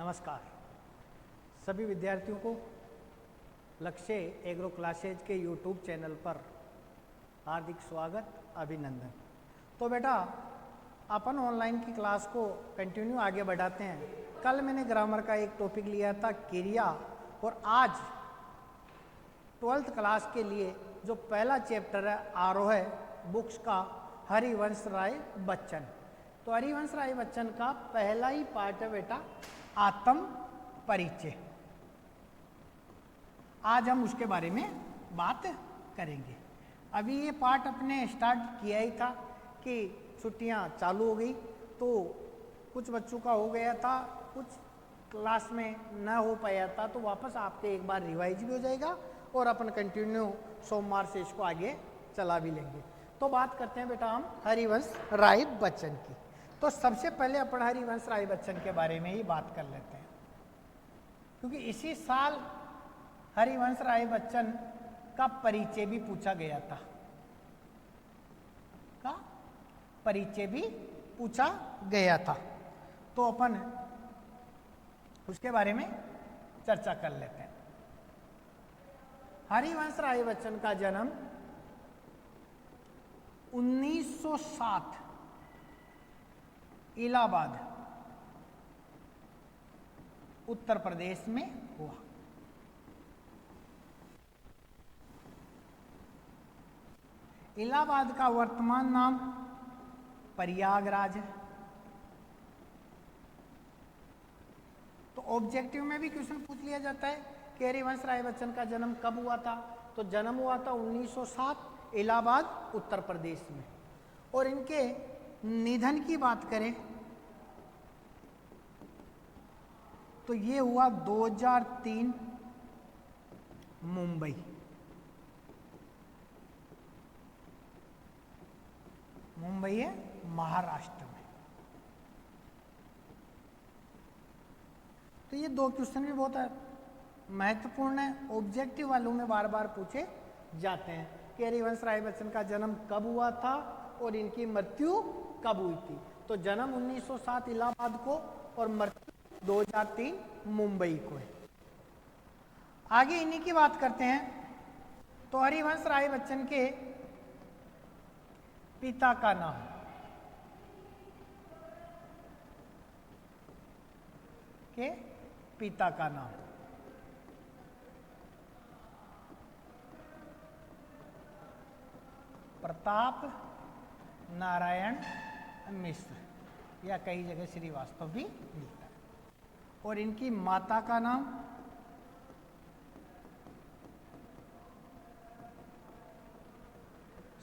नमस्कार सभी विद्यार्थियों को लक्ष्य एग्रो क्लासेज के यूट्यूब चैनल पर हार्दिक स्वागत अभिनंदन। तो बेटा अपन ऑनलाइन की क्लास को कंटिन्यू आगे बढ़ाते हैं। कल मैंने ग्रामर का एक टॉपिक लिया था क्रिया, और आज 12th क्लास के लिए जो पहला चैप्टर है आरोह है बुक्स का हरिवंश राय बच्चन। तो हरिवंश राय बच्चन का पहला ही पार्ट है बेटा आत्म परिचय। आज हम उसके बारे में बात करेंगे। अभी ये पार्ट अपने स्टार्ट किया ही था कि छुट्टियां चालू हो गई, तो कुछ बच्चों का हो गया था, कुछ क्लास में न हो पाया था, तो वापस आपके एक बार रिवाइज भी हो जाएगा और अपन कंटिन्यू सोमवार से इसको आगे चला भी लेंगे। तो बात करते हैं बेटा हम हरिवंश राय बच्चन की। तो सबसे पहले अपन हरिवंश राय बच्चन के बारे में ही बात कर लेते हैं, क्योंकि इसी साल हरिवंश राय बच्चन का परिचय भी पूछा गया था। का परिचय भी पूछा गया था, तो अपन उसके बारे में चर्चा कर लेते हैं। हरिवंश राय बच्चन का जन्म 1907 इलाहाबाद उत्तर प्रदेश में हुआ। इलाहाबाद का वर्तमान नाम प्रयागराज है। तो ऑब्जेक्टिव में भी क्वेश्चन पूछ लिया जाता है कि हरिवंश राय बच्चन का जन्म कब हुआ था। तो जन्म हुआ था 1907 इलाहाबाद उत्तर प्रदेश में। और इनके निधन की बात करें तो ये हुआ 2003 मुंबई। मुंबई है महाराष्ट्र में। तो ये दो क्वेश्चन भी बहुत महत्वपूर्ण है, ऑब्जेक्टिव वालों में बार बार पूछे जाते हैं कि हरिवंश राय बच्चन का जन्म कब हुआ था और इनकी मृत्यु कब हुई थी। तो जन्म 1907 इलाहाबाद को और मृत्यु 2003 मुंबई को है। आगे इन्हीं की बात करते हैं। तो हरिवंश राय बच्चन के पिता का नाम प्रताप नारायण मिश्र, या कई जगह श्रीवास्तव भी मिलता है। और इनकी माता का नाम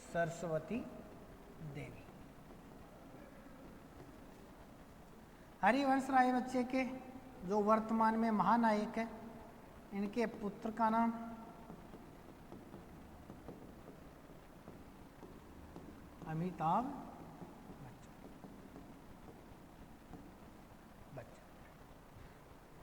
सरस्वती देवी। हरिवंश राय बच्चे के जो वर्तमान में महानायक है, इनके पुत्र का नाम अमिताभ बच्चन।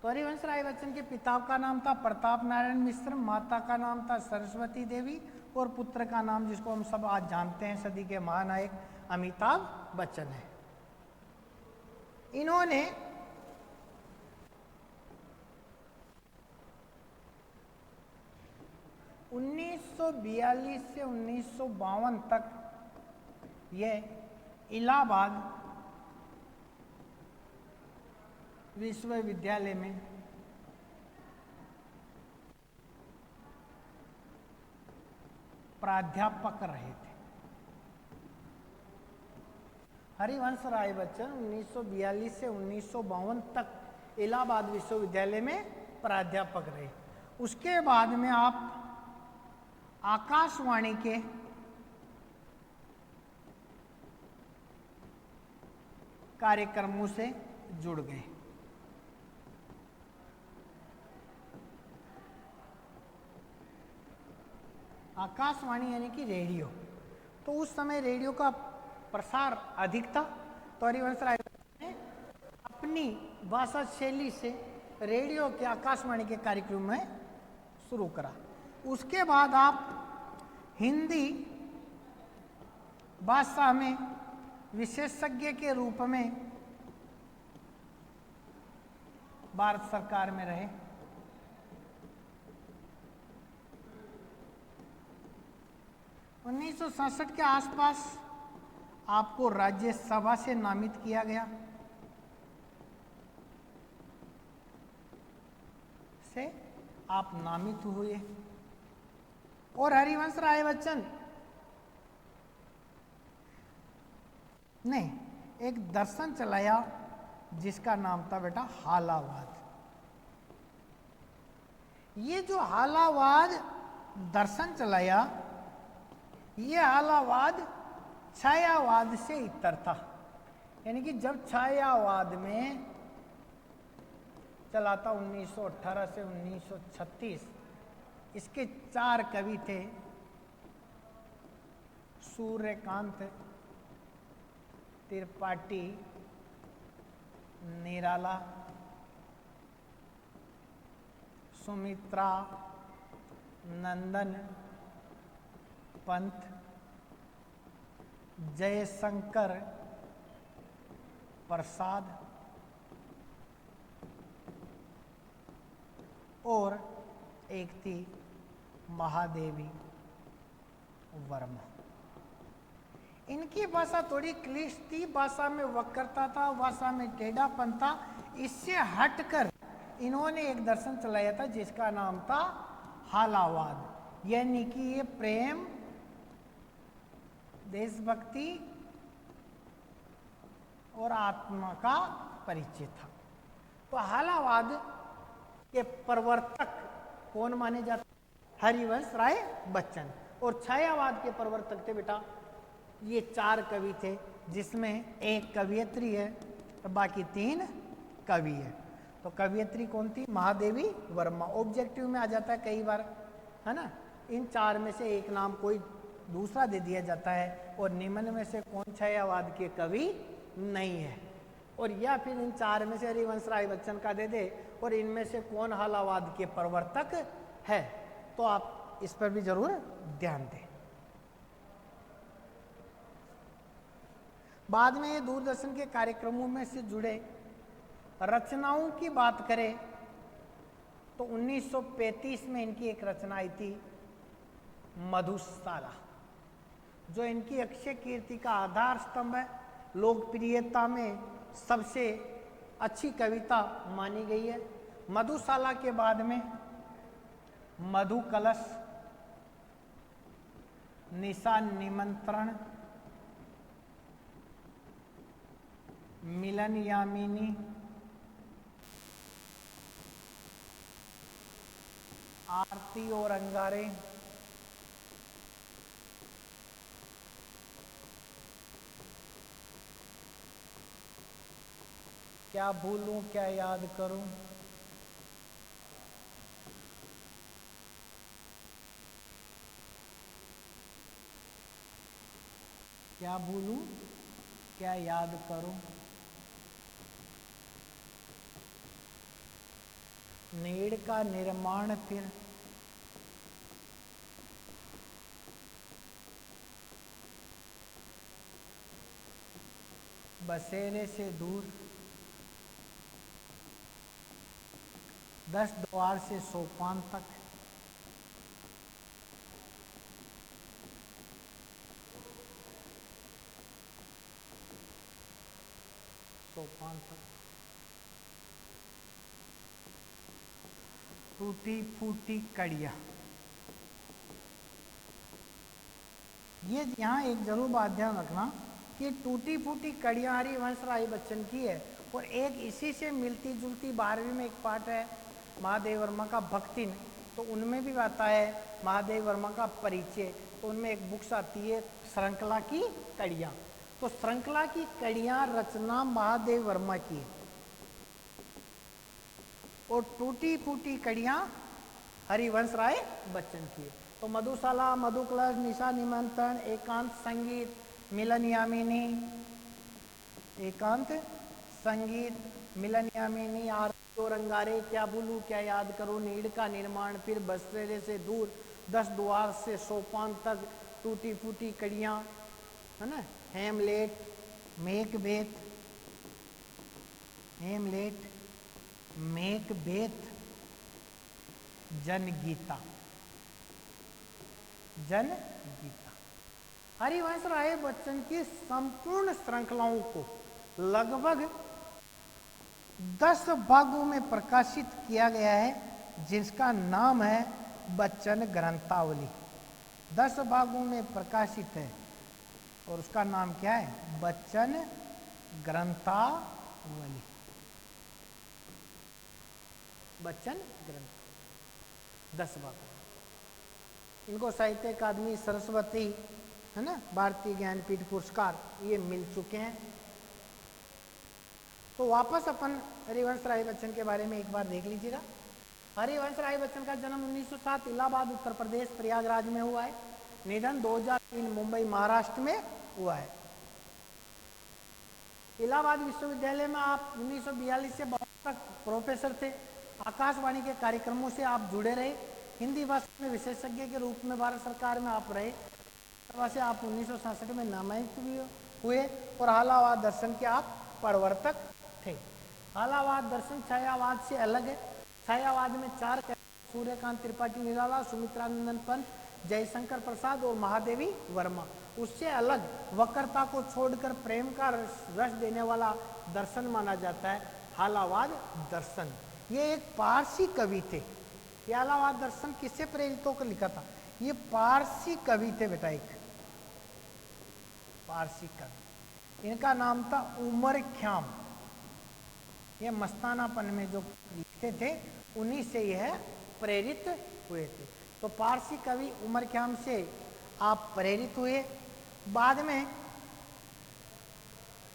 तो हरिवंश राय बच्चन के पिता का नाम था प्रताप नारायण मिश्र, माता का नाम था सरस्वती देवी, और पुत्र का नाम जिसको हम सब आज जानते हैं सदी के महानायक अमिताभ बच्चन है। इन्होंने उन्नीस से 1952 तक यह इलाहाबाद विश्वविद्यालय में प्राध्यापक रहे थे। हरिवंश राय बच्चन 1942 से 1952 तक इलाहाबाद विश्वविद्यालय में प्राध्यापक रहे। उसके बाद में आप आकाशवाणी के कार्यक्रमों से जुड़ गए। आकाशवाणी यानी कि रेडियो, तो उस समय रेडियो का प्रसार अधिक था, तो हरिवंश राय ने अपनी भाषा शैली से रेडियो के आकाशवाणी के कार्यक्रम में शुरू करा। उसके बाद आप हिंदी भाषा में विशेषज्ञ के रूप में भारत सरकार में रहे। उन्नीस के आसपास आपको राज्यसभा से नामित किया गया, से आप नामित हुए। और हरिवंश राय बच्चन ने एक दर्शन चलाया जिसका नाम था बेटा हालावाद। ये जो हालावाद दर्शन चलाया, ये हालावाद छायावाद से इतर था। यानी कि जब छायावाद में चला था 1918 से 1936, इसके 4 कवि थे, सूर्यकांत त्रिपाठी, निराला, सुमित्रा, नंदन पंत, जयशंकर प्रसाद और एक थी महादेवी वर्मा। इनकी भाषा थोड़ी क्लिष्ट थी, भाषा में वक्रता था, भाषा में टेढ़ापन था। इससे हटकर इन्होंने एक दर्शन चलाया था जिसका नाम था हालावाद। यानी कि ये प्रेम, देशभक्ति और आत्मा का परिचय था। तो हालावाद के प्रवर्तक कौन माने जाते? हरिवंश राय बच्चन। और छायावाद के प्रवर्तक थे बेटा ये 4 कवि थे, जिसमें एक कवियत्री है, तो बाकी 3 कवि है। तो कवियत्री कौन थी? महादेवी वर्मा। ऑब्जेक्टिव में आ जाता है कई बार, है ना। इन 4 में से एक नाम कोई दूसरा दे दिया जाता है, और निम्न में से कौन छायावाद के कवि नहीं है, और या फिर इन 4 में से हरिवंश राय बच्चन का दे दे, और इनमें से कौन हालावाद के प्रवर्तक है। तो आप इस पर भी जरूर ध्यान दें। बाद में ये दूरदर्शन के कार्यक्रमों में से जुड़े रचनाओं की बात करें तो 1935 में इनकी एक रचना आई थी मधुशाला, जो इनकी अक्षय कीर्ति का आधार स्तंभ है। लोकप्रियता में सबसे अच्छी कविता मानी गई है। मधुशाला के बाद में मधु कलश, निशा निमंत्रण, मिलन यामिनी, आरती और अंगारे, क्या भूलूं क्या याद करूं, क्या भूलूं क्या याद करूं, नीड़ का निर्माण फिर, बसेरे से दूर, 10 द्वार से सोपान तक, सोपान तक, टूटी फूटी कड़िया। ये यहाँ एक जरूर बात ध्यान रखना कि टूटी फूटी कड़िया हरिवंश राय बच्चन की है, और एक इसी से मिलती जुलती 12वीं में एक पाठ है महादेव वर्मा का भक्तिन, तो उनमें भी आता है महादेव वर्मा का परिचय। तो उनमें एक बुक्स आती है श्रृंखला की कड़ियाँ, तो श्रृंखला की कड़ियाँ रचना महादेव वर्मा की है, और टूटी फूटी कड़ियाँ हरिवंश राय बच्चन की है। तो मधुशाला, मधुकलश, निशा निमंत्रण, एकांत संगीत, मिलन यामिनी, एकांत संगीत, मिलन यामिनी, आरती और अंगारे, क्या भूलूं क्या याद करूं, नीड़ का निर्माण फिर, बसेरे से दूर, 10 द्वार से सोपान तक, टूटी फूटी कड़ियाँ, है ना, हेमलेट, मेघभेद, हेमलेट, मेकबेथ, जनगीता। जनगीता हरिवंश राय बच्चन की संपूर्ण श्रृंखलाओं को लगभग 10 भागों में प्रकाशित किया गया है, जिसका नाम है बच्चन ग्रंथावली। 10 भागों में प्रकाशित है और उसका नाम क्या है? बच्चन ग्रंथावली। बच्चन ग्रंथ 10 भागों। इनको साहित्य अकादमी, सरस्वती, है ना, भारतीय ज्ञानपीठ पुरस्कार ये मिल चुके हैं। तो वापस अपन हरिवंश राय बच्चन के बारे में एक बार देख लीजिएगा। हरिवंश राय बच्चन का जन्म 1907 इलाहाबाद उत्तर प्रदेश प्रयागराज में हुआ है। निधन 2003 मुंबई महाराष्ट्र में हुआ है। इलाहाबाद विश्वविद्यालय में आप 1942 से 52 तक प्रोफेसर थे। आकाशवाणी के कार्यक्रमों से आप जुड़े रहे। हिंदी भाषा में विशेषज्ञ के रूप में भारत सरकार में आप रहे। से आप 1967 में नामांकित भी हुए और हालावाद दर्शन के आप प्रवर्तक थे। हालावाद दर्शन छायावाद से अलग है। छायावाद में 4 सूर्यकांत त्रिपाठी निराला, सुमित्रानंदन पंत, जयशंकर प्रसाद और महादेवी वर्मा। उससे अलग वक्रता को छोड़कर प्रेम का रस देने वाला दर्शन माना जाता है हालावाद दर्शन। ये एक पारसी कवि थे। ये हालावाद दर्शन किससे प्रेरित होकर लिखा था? ये पारसी कवि थे बेटा, एक पारसी कवि। इनका नाम था उमर ख्याम। ये मस्तानापन में जो लिखते थे उन्हीं से यह प्रेरित हुए थे। तो पारसी कवि उमर ख्याम से आप प्रेरित हुए। बाद में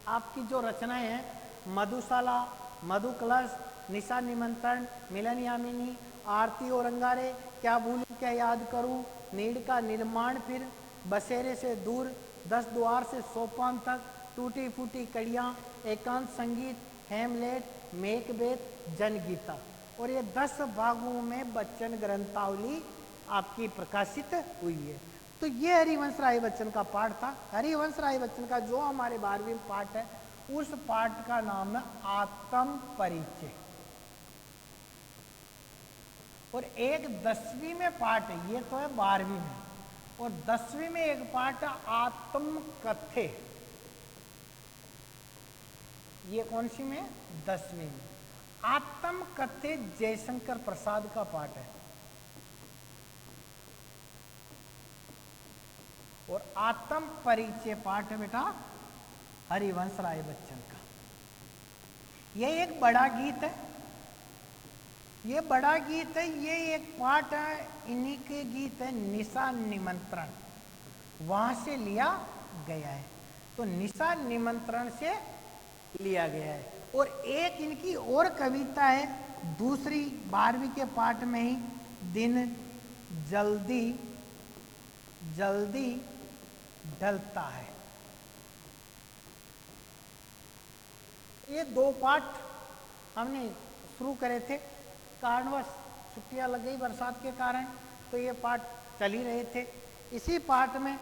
आपकी जो रचनाएं हैं, मधुशाला, मधु कलश, निशा निमंत्रण, मिलन यामिनी, आरती और अंगारे, क्या भूलूं क्या याद करूं, नीड़ का निर्माण, फिर बसेरे से दूर, 10 द्वार से सोपान तक, टूटी फूटी कड़ियाँ, एकांत संगीत, हेमलेट, मेकबेथ, जनगीता। और ये 10 भागों में बच्चन ग्रंथावली आपकी प्रकाशित हुई है। तो ये हरिवंश राय बच्चन का पाठ था। हरिवंश राय बच्चन का जो हमारे 12वीं पाठ है, उस पाठ का नाम है आत्म परिचय। और एक 10वीं में पाठ है, ये तो है 12वीं में, और 10वीं में एक पाठ है आत्म कथे। ये कौन सी में? 10वीं में। आत्म कथे जयशंकर प्रसाद का पाठ है। और आत्म परिचय पाठ है बेटा हरिवंश राय बच्चन का। ये एक बड़ा गीत है। ये बड़ा गीत है। ये एक पाठ है, इन्हीं के गीत है निशा निमंत्रण, वहां से लिया गया है। तो निशा निमंत्रण से लिया गया है। और एक इनकी और कविता है, दूसरी 12वीं के पाठ में ही, दिन जल्दी जल्दी ढलता है। ये 2 पाठ हमने शुरू करे थे, कारणवश छुट्टियां लग गई बरसात के कारण, तो ये पाठ चल ही रहे थे। इसी पाठ में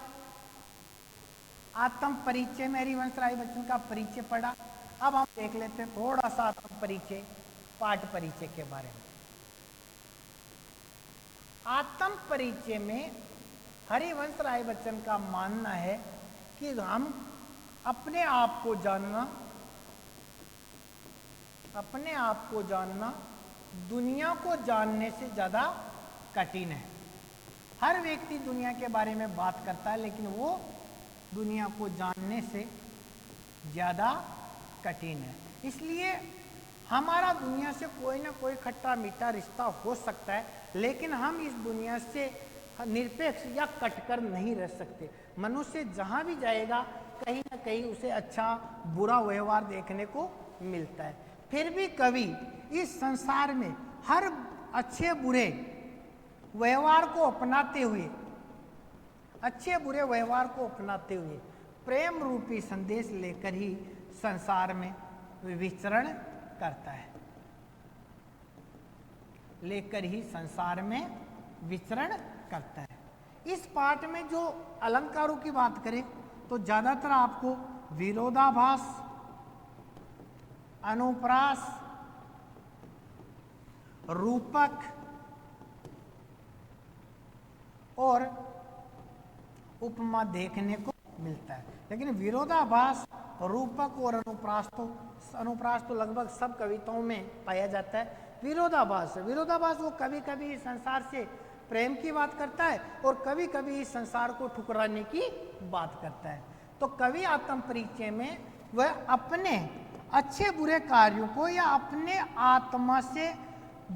आत्म परिचय में हरिवंश राय बच्चन का परिचय पढ़ा। अब हम देख लेते हैं थोड़ा सा आत्म परिचय, पाठ परिचय के बारे में। आत्म परिचय में हरिवंश राय बच्चन का मानना है कि हम अपने आप को जानना दुनिया को जानने से ज्यादा कठिन है। हर व्यक्ति दुनिया के बारे में बात करता है, लेकिन वो दुनिया को जानने से ज्यादा कठिन है। इसलिए हमारा दुनिया से कोई ना कोई खट्टा मीठा रिश्ता हो सकता है, लेकिन हम इस दुनिया से निरपेक्ष या कटकर नहीं रह सकते। मनुष्य जहाँ भी जाएगा कहीं ना कहीं उसे अच्छा बुरा व्यवहार देखने को मिलता है। फिर भी कवि इस संसार में हर अच्छे बुरे व्यवहार को अपनाते हुए प्रेम रूपी संदेश लेकर ही संसार में विचरण करता है। इस पाठ में जो अलंकारों की बात करें तो ज्यादातर आपको विरोधाभास, अनुप्रास, रूपक और उपमा देखने को मिलता है। लेकिन विरोधाभास, रूपक और अनुप्रास तो लगभग सब कविताओं में पाया जाता है। विरोधाभास वो कभी कभी इस संसार से प्रेम की बात करता है और कभी कभी इस संसार को ठुकराने की बात करता है। तो कवि आत्म परिचय में वह अपने अच्छे बुरे कार्यों को या अपने आत्मा से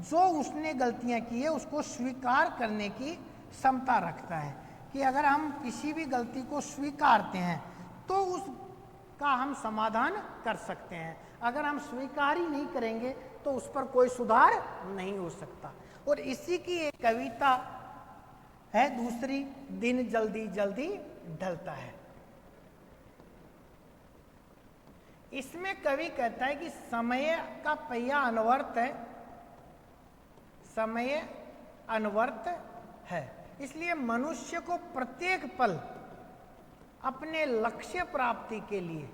जो उसने गलतियां की है उसको स्वीकार करने की क्षमता रखता है कि अगर हम किसी भी गलती को स्वीकारते हैं तो उसका हम समाधान कर सकते हैं। अगर हम स्वीकार ही नहीं करेंगे तो उस पर कोई सुधार नहीं हो सकता। और इसी की एक कविता है दूसरी, दिन जल्दी जल्दी ढलता है। इसमें कवि कहता है कि समय का पहिया अनवर्त है, समय अनवर्त है, इसलिए मनुष्य को प्रत्येक पल अपने लक्ष्य प्राप्ति के लिए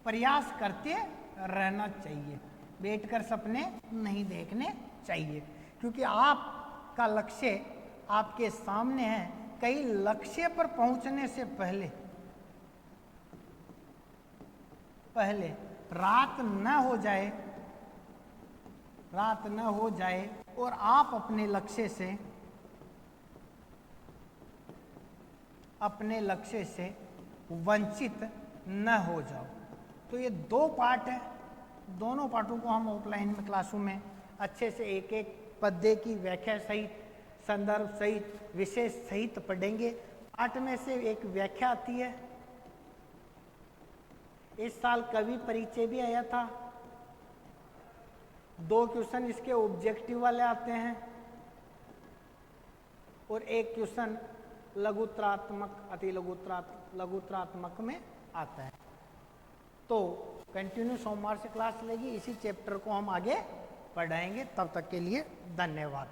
प्रयास करते रहना चाहिए, बैठकर सपने नहीं देखने चाहिए, क्योंकि आपका लक्ष्य आपके सामने है। कई लक्ष्य पर पहुंचने से पहले रात न हो जाए और आप अपने लक्ष्य से वंचित न हो जाओ। तो ये दो पार्ट है, दोनों पार्टों को हम ऑफलाइन में क्लासरूम में अच्छे से एक एक पद्य की व्याख्या सहित, संदर्भ सहित, विशेष सहित पढ़ेंगे। पाठ में से एक व्याख्या आती है। इस साल कवि परिचय भी आया था, 2 क्वेश्चन इसके ऑब्जेक्टिव वाले आते हैं और एक क्वेश्चन लघुत्रात्मक, अति लघुत्रात्मक में आता है। तो कंटिन्यू सोमवार से क्लास चलेगी, इसी चैप्टर को हम आगे पढ़ाएंगे। तब तक के लिए धन्यवाद।